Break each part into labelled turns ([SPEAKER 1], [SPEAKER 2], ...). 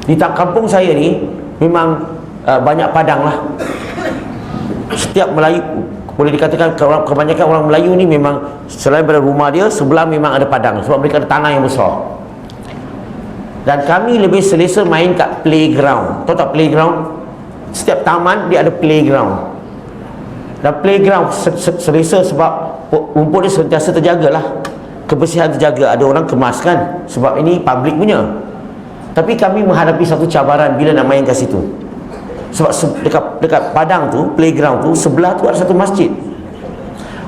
[SPEAKER 1] Di kampung saya ni memang banyak padang lah. Setiap Melayu, boleh dikatakan kebanyakan orang Melayu ni memang selain pada rumah dia, sebelah memang ada padang, sebab mereka ada tanah yang besar. Dan kami lebih selesa main kat playground. Tahu tak playground? Setiap taman dia ada playground. Dan playground selesa sebab rumput dia sentiasa terjaga lah, kebersihan terjaga, ada orang kemaskan sebab ini public punya. Tapi kami menghadapi satu cabaran bila nak main kat situ. Sebab dekat padang tu, playground tu, sebelah tu ada satu masjid.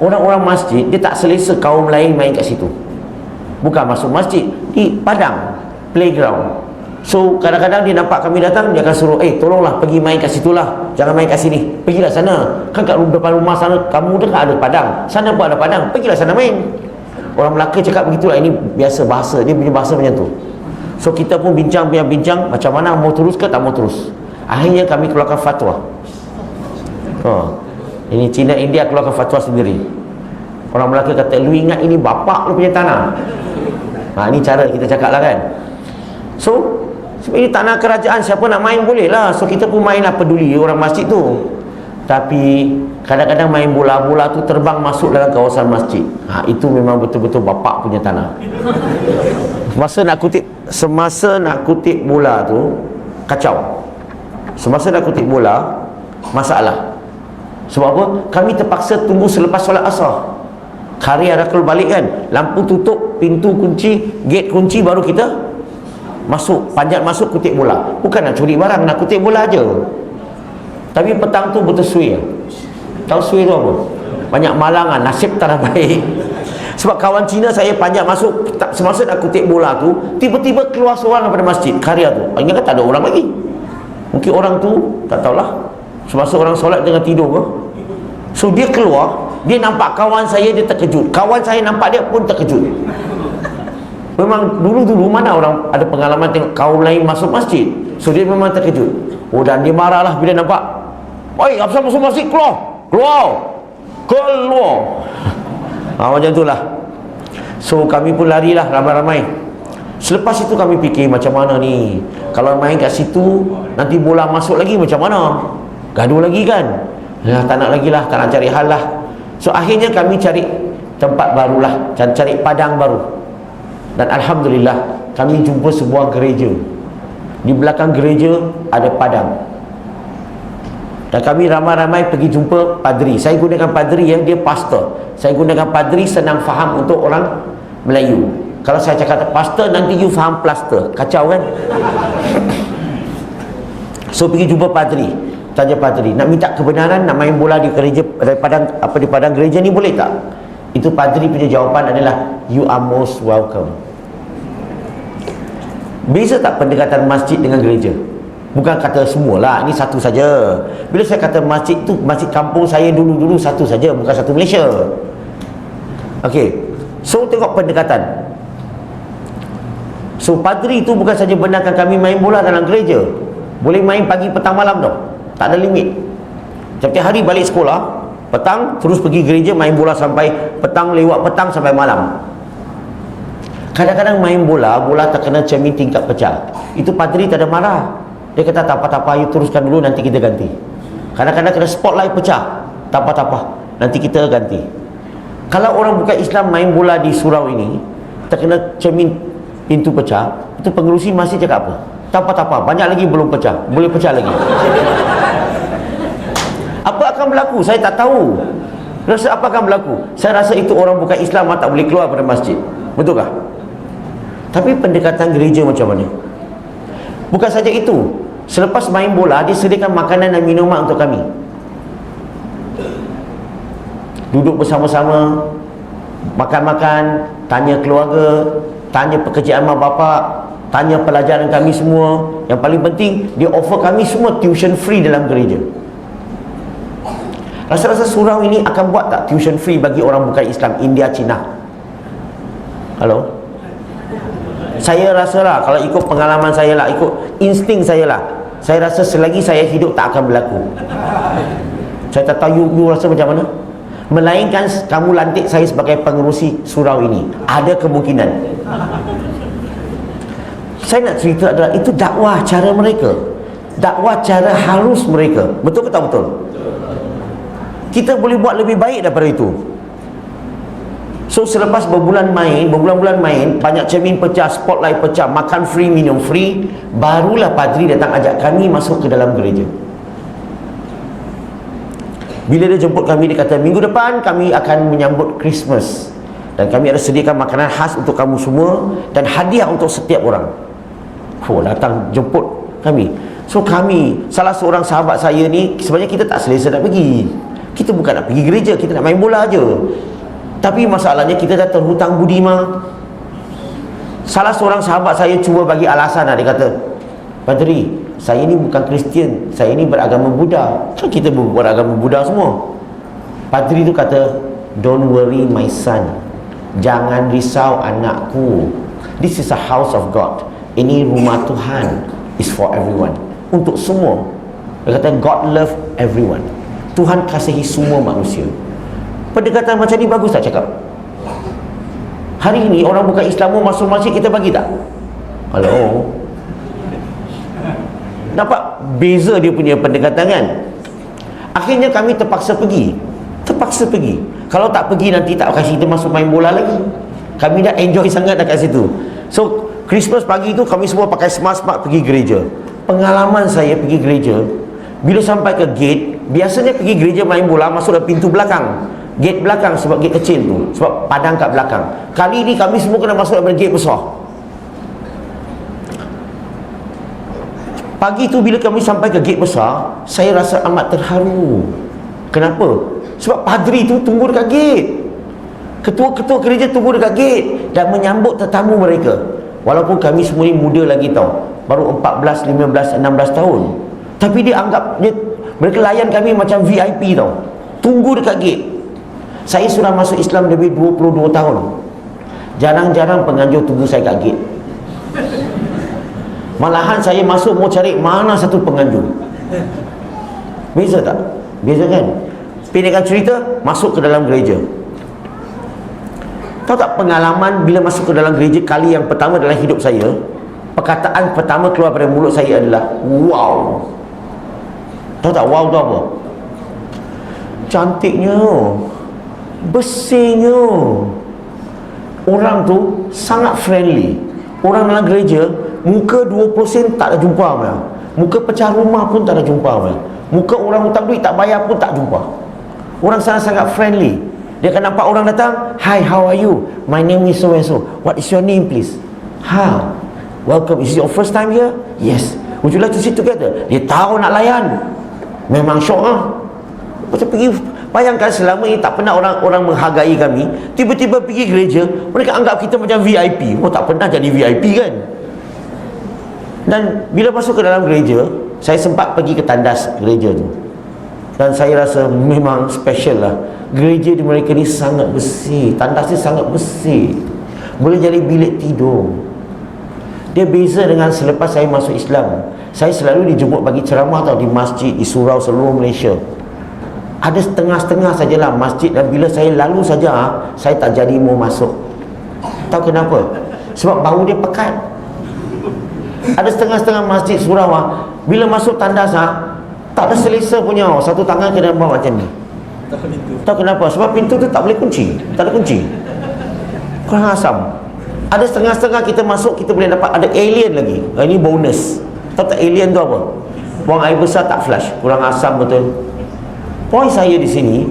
[SPEAKER 1] Orang-orang masjid dia tak selesa kaum lain main kat situ. Bukan masuk masjid, di padang, playground. So kadang-kadang dia nampak kami datang, dia akan suruh, tolonglah pergi main kat situ lah, jangan main kat sini, pergilah sana. Kan kat depan rumah sana kamu dah ada padang, sana pun ada padang, pergilah sana main. Orang Melaka cakap begitulah, ini biasa bahasa, dia punya bahasa macam tu. So kita pun bincang macam mana, mau terus ke tak mau terus. Akhirnya kami keluarkan fatwa. Ini Cina India keluarkan fatwa sendiri. Orang Melaka kata, lu ingat ini bapak lu punya tanah. Ini cara kita cakap lah kan. So ini tanah kerajaan, siapa nak main boleh lah. So kita pun main lah, peduli orang masjid tu. Tapi kadang-kadang main bola tu terbang masuk dalam kawasan masjid. Itu memang betul-betul bapak punya tanah. Semasa nak kutip bola tu kacau. Semasa nak kutip bola masalah. Sebab apa? Kami terpaksa tunggu selepas solat asar. Hari ada keluar balik kan, lampu tutup, pintu kunci, gate kunci, baru kita masuk, panjat masuk kutip bola. Bukan nak curi barang, nak kutip bola aja. Tapi petang tu betul suai. Tahu suai tu apa? Banyak malangan, nasib tak baik. Sebab kawan Cina saya panjat masuk, semasa nak kutip bola tu, tiba-tiba keluar seorang daripada masjid karya tu. Ingat tak ada orang lagi. Mungkin orang tu tak tahulah, semasa orang solat dengan tidur ke. So dia keluar, dia nampak kawan saya, dia terkejut. Kawan saya nampak dia pun terkejut. Memang dulu mana orang ada pengalaman tengok kaum lain masuk masjid. So dia memang terkejut. Dan dia marahlah bila nampak, "Oi, apa masuk masjid? Keluar. Macam itulah. So kami pun larilah ramai-ramai. Selepas itu kami fikir macam mana ni, kalau main kat situ nanti bola masuk lagi macam mana, gaduh lagi kan. Tak nak lagi lah, tak nak cari hal lah. So akhirnya kami cari tempat barulah, cari padang baru. Dan Alhamdulillah kami jumpa sebuah gereja. Di belakang gereja ada padang. Dan kami ramai-ramai pergi jumpa padri. Saya gunakan padri dia pastor. Saya gunakan padri senang faham untuk orang Melayu. Kalau saya cakap pastor, nanti you faham plaster. Kacau kan? So pergi jumpa padri, tanya padri, nak minta kebenaran nak main bola di gereja, di padang gereja ni boleh tak? Itu padri punya jawapan adalah, you are most welcome. Beza tak pendekatan masjid dengan gereja? Bukan kata semualah, ini satu saja. Bila saya kata masjid tu, masjid kampung saya dulu satu saja, bukan satu Malaysia. Okey. So tengok pendekatan. So padri itu bukan saja benarkan kami main bola dalam gereja, boleh main pagi, petang, malam tau. Tak ada limit. Setiap hari balik sekolah, petang terus pergi gereja main bola sampai petang, lewat petang sampai malam. Kadang-kadang main bola terkena cermin tingkap pecah. Itu padri tak ada marah. Dia kata tak apa-apa, you teruskan dulu, nanti kita ganti. Kadang-kadang kena spotlight pecah, tak apa-apa, nanti kita ganti. Kalau orang bukan Islam main bola di surau ini, terkena cermin pintu pecah, itu pengerusi masih cakap apa? Tak apa-apa, banyak lagi belum pecah, boleh pecah lagi. Apa akan berlaku? Saya tak tahu. Rasa apa akan berlaku? Saya rasa itu orang bukan Islam tak boleh keluar pada masjid. Betulkah? Tapi pendekatan gereja macam mana? Bukan saja itu, selepas main bola dia sediakan makanan dan minuman untuk kami. Duduk bersama-sama, makan-makan, tanya keluarga, tanya pekerjaan mak bapak, tanya pelajaran kami semua. Yang paling penting, dia offer kami semua tuition free dalam gereja. Rasa-rasa surau ini akan buat tak tuition free bagi orang bukan Islam, India, Cina? Halo? Saya rasalah, kalau ikut pengalaman saya lah, ikut insting saya lah, saya rasa selagi saya hidup tak akan berlaku. Saya tak tahu you rasa macam mana. Melainkan kamu lantik saya sebagai pengerusi surau ini, ada kemungkinan. Saya nak cerita adalah itu dakwah cara mereka, dakwah cara halus mereka. Betul ke tak betul? Kita boleh buat lebih baik daripada itu. So selepas berbulan-bulan main, banyak cermin pecah, spotlight pecah, makan free, minum free, barulah padri datang ajak kami masuk ke dalam gereja. Bila dia jemput kami, dia kata minggu depan kami akan menyambut Christmas dan kami ada sediakan makanan khas untuk kamu semua dan hadiah untuk setiap orang. Oh, datang jemput kami. So kami, salah seorang sahabat saya ni, sebenarnya kita tak selesa nak pergi. Kita bukan nak pergi gereja, kita nak main bola je. Tapi masalahnya kita dah terhutang budi mah. Salah seorang sahabat saya cuba bagi alasan, dia kata, Padri, saya ni bukan Kristian, saya ni beragama Buddha. Kan kita beragama Buddha semua. Padri tu kata, don't worry my son, jangan risau anakku, this is a house of God. Ini rumah Tuhan, is for everyone, untuk semua. Dia kata God love everyone, Tuhan kasihi semua manusia. Pendekatan macam ni bagus tak cakap? Hari ini orang bukan Islam mau masuk masjid, kita bagi tak? Halo, nampak beza dia punya pendekatan kan? Akhirnya kami terpaksa pergi. Kalau tak pergi nanti tak kasi kita masuk main bola lagi. Kami dah enjoy sangat dekat situ. So Christmas pagi tu kami semua pakai smart-smart pergi gereja. Pengalaman saya pergi gereja, bila sampai ke gate, biasanya pergi gereja main bola masuk dari pintu belakang, gate belakang, sebab gate kecil tu, sebab padang kat belakang. Kali ni kami semua kena masuk daripada gate besar. Pagi tu bila kami sampai ke gate besar, saya rasa amat terharu. Kenapa? Sebab padri tu tunggu dekat gate, ketua-ketua gereja tunggu dekat gate dan menyambut tetamu mereka. Walaupun kami semua ni muda lagi tau, baru 14, 15, 16 tahun, tapi dia anggap mereka layan kami macam VIP tau. Tunggu dekat gate. Saya sudah masuk Islam lebih 22 tahun. Jarang-jarang penganjur tunggu saya kat gate. Malahan saya masuk mau cari mana satu penganjur. Beza tak? Beza kan? Pendekkan cerita, masuk ke dalam gereja. Tahu tak pengalaman bila masuk ke dalam gereja kali yang pertama dalam hidup saya, perkataan pertama keluar dari mulut saya adalah wow. Tahu tak wow tu apa? Cantiknya, bersihnya. Orang tu sangat friendly. Orang dalam gereja, muka 20 sen tak ada jumpa mana. Muka pecah rumah pun tak ada jumpa mana. Muka orang hutang duit tak bayar pun tak jumpa. Orang sangat-sangat friendly. Dia akan nampak orang datang, hi, how are you? My name is so and so. What is your name please? Ha, welcome. Is it your first time here? Yes. Would you like to sit together? Dia tahu nak layan. Memang syok lah. Macam pergi, bayangkan selama ini tak pernah orang menghargai kami, tiba-tiba pergi gereja, mereka anggap kita macam VIP. Oh, tak pernah jadi VIP kan? Dan bila masuk ke dalam gereja, saya sempat pergi ke tandas gereja tu, dan saya rasa memang special lah. Gereja di mereka ni sangat bersih, tandas ni sangat bersih, boleh jadi bilik tidur. Dia beza dengan selepas saya masuk Islam. Saya selalu dijemput bagi ceramah tau, di masjid, di surau seluruh Malaysia. Ada setengah-setengah sajalah masjid, dan bila saya lalu saja, saya tak jadi mau masuk. Tahu kenapa? Sebab bau dia pekat. Ada setengah-setengah masjid surau, bila masuk tandas, tak ada selesa punya. Satu tangan kena bawa macam ni. Tahu kenapa? Sebab pintu tu tak boleh kunci, tak ada kunci. Kurang asam. Ada setengah-setengah kita masuk, kita boleh dapat ada alien lagi. Ini bonus. Tahu tak alien tu apa? Buang air besar tak flush, kurang asam betul. Poin saya di sini,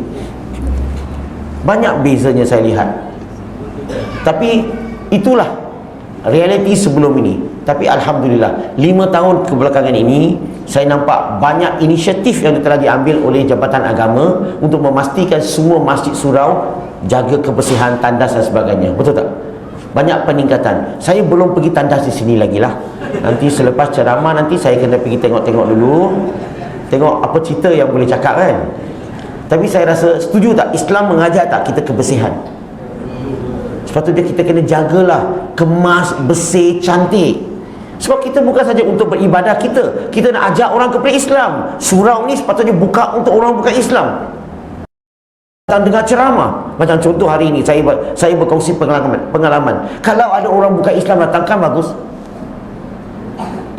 [SPEAKER 1] banyak bezanya saya lihat. Tapi itulah realiti sebelum ini. Tapi Alhamdulillah, 5 tahun kebelakangan ini, saya nampak banyak inisiatif yang telah diambil oleh Jabatan Agama untuk memastikan semua masjid surau jaga kebersihan, tandas dan sebagainya. Betul tak? Banyak peningkatan. Saya belum pergi tandas di sini lagi lah. Nanti selepas ceramah, nanti saya kena pergi tengok-tengok dulu, tengok apa cerita yang boleh cakap kan. Tapi saya rasa, setuju tak Islam mengajar tak kita kebersihan? Sepatutnya kita kena jagalah, kemas, bersih, cantik. Sebab kita bukan saja untuk beribadah, kita nak ajak orang kepada Islam. Surau ni sepatutnya buka untuk orang bukan Islam. Dan dengar ceramah, macam contoh hari ini saya berkongsi pengalaman. Kalau ada orang bukan Islam datang, kan bagus.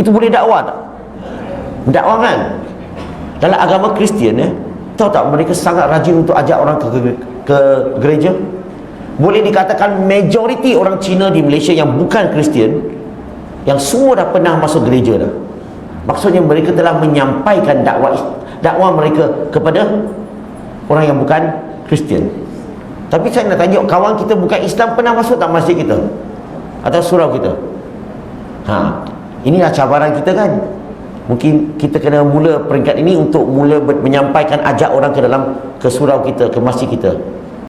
[SPEAKER 1] Itu boleh dakwah tak? Dakwah kan? Dalam agama Kristian tahu tak mereka sangat rajin untuk ajak orang ke gereja. Boleh dikatakan majoriti orang Cina di Malaysia yang bukan Kristian, yang semua dah pernah masuk gereja dah. Maksudnya mereka telah menyampaikan dakwah mereka kepada orang yang bukan Kristian. Tapi saya nak tanya, kawan kita bukan Islam pernah masuk tak masjid kita atau surau kita? Inilah cabaran kita kan. Mungkin kita kena mula peringkat ini untuk mula menyampaikan, ajak orang ke dalam, ke surau kita, ke masjid kita.